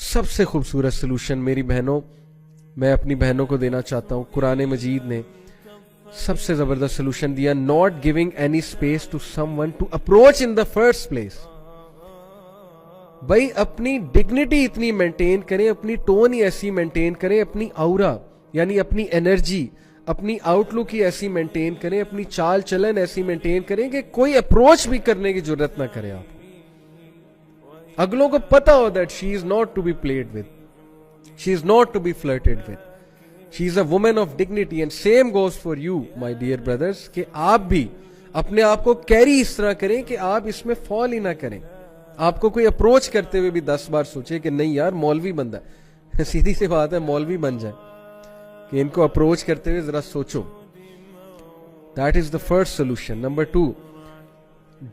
سب سے خوبصورت سلوشن میری بہنوں میں اپنی بہنوں کو دینا چاہتا ہوں. قرآن مجید نے سب سے زبردست سلوشن دیا, not giving any space to someone to approach in the first place. بھائی اپنی ڈگنیٹی اتنی مینٹین کریں, اپنی ٹون ہی ایسی مینٹین کریں, اپنی اورا یعنی اپنی انرجی, اپنی آؤٹ لک ہی ایسی مینٹین کریں, اپنی چال چلن ایسی مینٹین کریں کہ کوئی اپروچ بھی کرنے کی ضرورت نہ کرے. آپ اگلوں کو پتا ہو that she is not to be played with, she is not to be flirted with, she is a woman of dignity. And same goes for you my dear brothers, کہ آپ بھی اپنے آپ کو کیری اس طرح کریں کہ آپ اس میں فال ہی نہ کریں. آپ کو کوئی اپروچ کرتے ہوئے بھی 10 بار سوچے کہ نہیں یار مولوی بندہ ہے, سیدھی سی بات ہے مولوی بن جائے, کہ ان کو اپروچ کرتے ہوئے ذرا سوچو. That is the first solution. Number 2,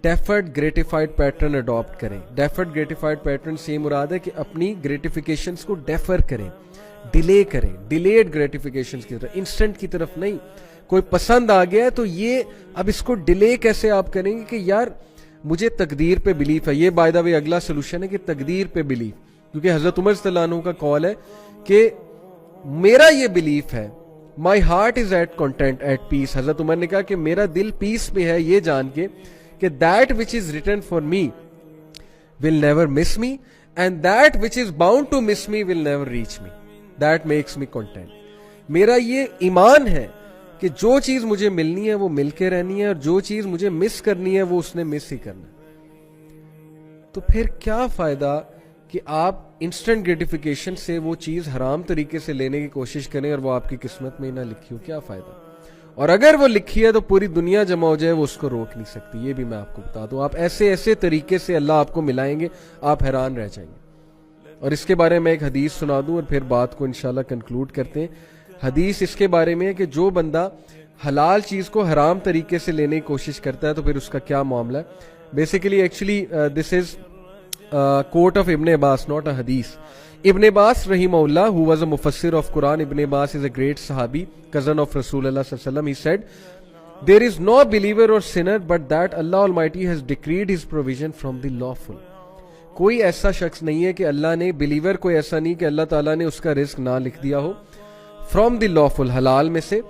deferred gratified pattern adapt کریں. ڈیفرڈ گریٹیفائڈ پیٹرن سے مراد ہے کہ اپنی گریٹیفیکیشنز کو ڈیفر کریں, ڈیلے کریں. ڈیلیڈ گریٹیفیکیشنز کی طرف, انسٹنٹ کی طرف نہیں. کوئی پسند آ گیا ہے تو یہ اب اس کو ڈیلے کیسے آپ کریں گے کہ یار مجھے تقدیر پہ بلیف ہے. یہ بائی دا وے اگلا سولوشن ہے کہ تقدیر پہ بلیف, کیونکہ حضرت عمر صلی اللہ عنہ کا قول ہے کہ میرا یہ بلیف ہے, my heart is at content at peace. حضرت عمر نے کہا کہ میرا دل پیس پہ ہے یہ جان کے کہ that which is written for me will never miss me, and that which is bound to miss me will never reach me. That makes me content. میرا یہ ایمان ہے کہ جو چیز مجھے ملنی ہے وہ مل کے رہنی ہے, اور جو چیز مجھے مس کرنی ہے وہ اس نے مس ہی کرنا. تو پھر کیا فائدہ کہ آپ انسٹنٹ گریٹیفیکیشن سے وہ چیز حرام طریقے سے لینے کی کوشش کریں اور وہ آپ کی قسمت میں ہی نہ لکھی ہو. کیا فائدہ؟ اور اگر وہ لکھی ہے تو پوری دنیا جمع ہو جائے وہ اس کو روک نہیں سکتی. یہ بھی میں آپ کو بتا دوں. آپ ایسے ایسے طریقے سے اللہ آپ کو ملائیں گے, آپ حیران رہ جائیں گے. اور اس کے بارے میں ایک حدیث سنا دوں اور پھر بات کو انشاءاللہ کنکلوڈ کرتے ہیں. حدیث اس کے بارے میں ہے کہ جو بندہ حلال چیز کو حرام طریقے سے لینے کی کوشش کرتا ہے تو پھر اس کا کیا معاملہ ہے. Basically actually this is quote of Ibn Abbas, not a hadith. Ibn Abbas rahimahullah, who was a mufassir of Quran, Ibn Abbas is a great sahabi, cousin of Rasulullah sallallahu alaihi wasallam. He said, there is no believer or sinner but that Allah Almighty has decreed his provision from the lawful. کوئی ایسا شخص نہیں ہے کہ اللہ نے, believer کوئی ایسا نہیں کہ اللہ تعالیٰ نے اس کا رزق نہ لکھ دیا ہو, from the lawful, حلال میں سے.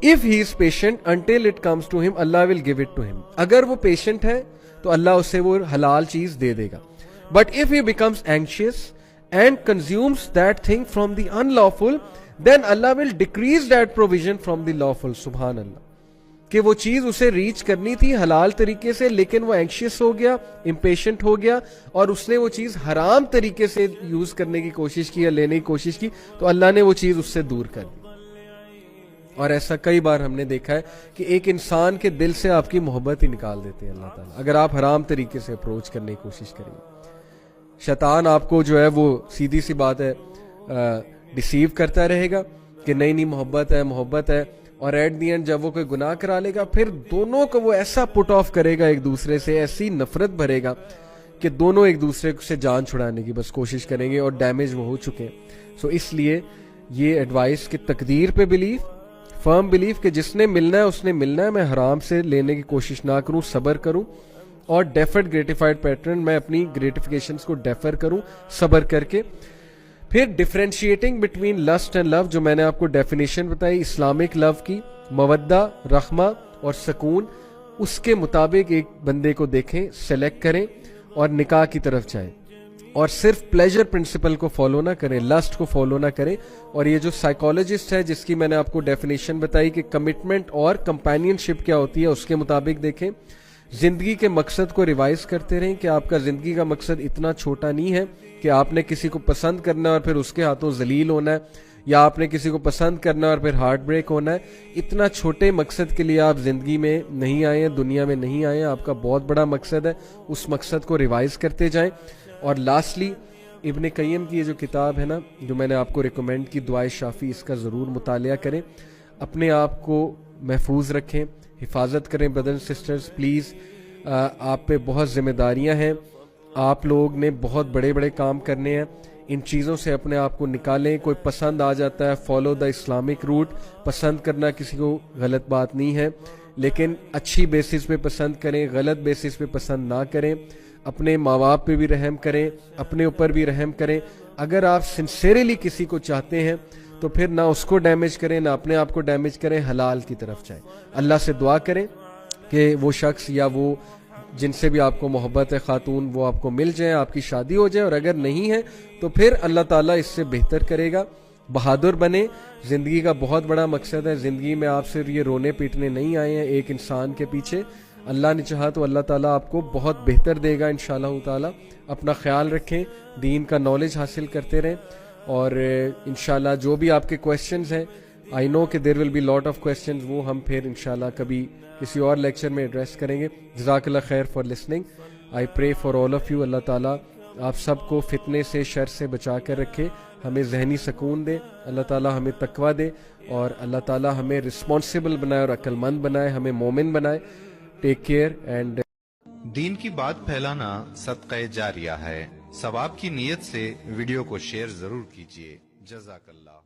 if he is patient until it comes to him, Allah will give it to him. اگر وہ پیشنٹ ہے تو اللہ اسے وہ حلال چیز دے دے گا. But if he becomes anxious and consumes that thing from the unlawful, then Allah will decrease that provision from the lawful. سبحان اللہ. کہ وہ چیز اسے ریچ کرنی تھی حلال طریقے سے, لیکن وہ اینکشیس ہو گیا, امپیشنٹ ہو گیا, اور اس نے وہ چیز حرام طریقے سے یوز کرنے کی کوشش کی یا لینے کی کوشش کی, تو اللہ نے وہ چیز اس سے دور کر دی. اور ایسا کئی بار ہم نے دیکھا ہے کہ ایک انسان کے دل سے آپ کی محبت ہی نکال دیتے ہیں اللہ تعالیٰ, اگر آپ حرام طریقے سے اپروچ کرنے کی کوشش کریں. شیطان آپ کو جو ہے وہ سیدھی سی بات ہے ڈیسیو کرتا رہے گا کہ نہیں نہیں محبت ہے محبت ہے, اور ایٹ دی اینڈ جب وہ کوئی گناہ کرا لے گا پھر دونوں کو وہ ایسا پٹ آف کرے گا ایک دوسرے سے, ایسی نفرت بھرے گا کہ دونوں ایک دوسرے سے جان چھڑانے کی بس کوشش کریں گے, اور ڈیمیج وہ ہو چکے ہیں. سو اس لیے یہ ایڈوائس کہ تقدیر پہ بلیف, فرم بلیف کہ جس نے ملنا ہے اس نے ملنا ہے, میں حرام سے لینے کی کوشش نہ کروں, صبر کروں. اور ڈیفرڈ گریٹیفائڈ پیٹرن, میں اپنی گریٹیفیکیشنز کو ڈیفر کروں صبر کر کے. پھر ڈیفرینشیٹنگ بٹوین لسٹ اینڈ لو, جو میں نے آپ کو ڈیفینیشن بتائی اسلامک لو کی, مودہ, رحمہ اور سکون, اس کے مطابق ایک بندے کو دیکھیں, سلیکٹ کریں اور نکاح کی طرف جائیں. اور صرف پلیجر پرنسپل کو فالو نہ کریں, لسٹ کو فالو نہ کریں. اور یہ جو سائیکالوجسٹ ہے جس کی میں نے آپ کو ڈیفینیشن بتائی کہ کمٹمنٹ اور کمپینین شپ کیا ہوتی ہے, اس کے مطابق دیکھیں. زندگی کے مقصد کو ریوائز کرتے رہیں کہ آپ کا زندگی کا مقصد اتنا چھوٹا نہیں ہے کہ آپ نے کسی کو پسند کرنا ہے اور پھر اس کے ہاتھوں ذلیل ہونا ہے, یا آپ نے کسی کو پسند کرنا ہے اور پھر ہارٹ بریک ہونا ہے. اتنا چھوٹے مقصد کے لیے آپ زندگی میں نہیں آئے ہیں, دنیا میں نہیں آئے ہیں. آپ کا بہت بڑا مقصد ہے, اس مقصد کو ریوائز کرتے جائیں. اور لاسٹلی ابن قیم کی یہ جو کتاب ہے نا, جو میں نے آپ کو ریکمینڈ کی, دعائے شافی, اس کا ضرور مطالعہ کریں. اپنے آپ کو محفوظ رکھیں, حفاظت کریں. بردرز سسٹرز پلیز, آپ پہ بہت ذمہ داریاں ہیں, آپ لوگ نے بہت بڑے بڑے کام کرنے ہیں. ان چیزوں سے اپنے آپ کو نکالیں. کوئی پسند آ جاتا ہے, فالو دا اسلامک روٹ. پسند کرنا کسی کو غلط بات نہیں ہے, لیکن اچھی بیسس پہ پسند کریں, غلط بیسس پہ پسند نہ کریں. اپنے ماں باپ پہ بھی رحم کریں, اپنے اوپر بھی رحم کریں. اگر آپ سنسیریلی کسی کو چاہتے ہیں تو پھر نہ اس کو ڈیمیج کریں نہ اپنے آپ کو ڈیمیج کریں, حلال کی طرف جائیں. اللہ سے دعا کریں کہ وہ شخص یا وہ جن سے بھی آپ کو محبت ہے خاتون, وہ آپ کو مل جائیں, آپ کی شادی ہو جائے, اور اگر نہیں ہے تو پھر اللہ تعالیٰ اس سے بہتر کرے گا. بہادر بنے, زندگی کا بہت بڑا مقصد ہے. زندگی میں آپ صرف یہ رونے پیٹنے نہیں آئے ہیں ایک انسان کے پیچھے. اللہ نے چاہا تو اللہ تعالیٰ آپ کو بہت بہتر دے گا انشاءاللہ تعالیٰ. اپنا خیال رکھیں, دین کا نالج حاصل کرتے رہیں, اور انشاءاللہ جو بھی آپ کے کویسچنز ہیں, آئی نو کہ there will be lot of questions, وہ ہم پھر انشاءاللہ کبھی کسی اور لیکچر میں ایڈریس کریں گے. جزاک اللہ خیر for listening. I pray for all of you, Allah تعالیٰ آپ سب کو فتنے سے, شر سے بچا کر رکھے, ہمیں ذہنی سکون دے, اللہ تعالیٰ ہمیں تقویٰ دے, اور اللہ تعالیٰ ہمیں رسپانسبل بنائے اور عقل مند بنائے, ہمیں مومن بنائے. Take care. اینڈ دین کی بات پھیلانا صدقہ جاریہ ہے. ثواب کی نیت سے ویڈیو کو شیئر ضرور کیجیے. جزاک اللہ.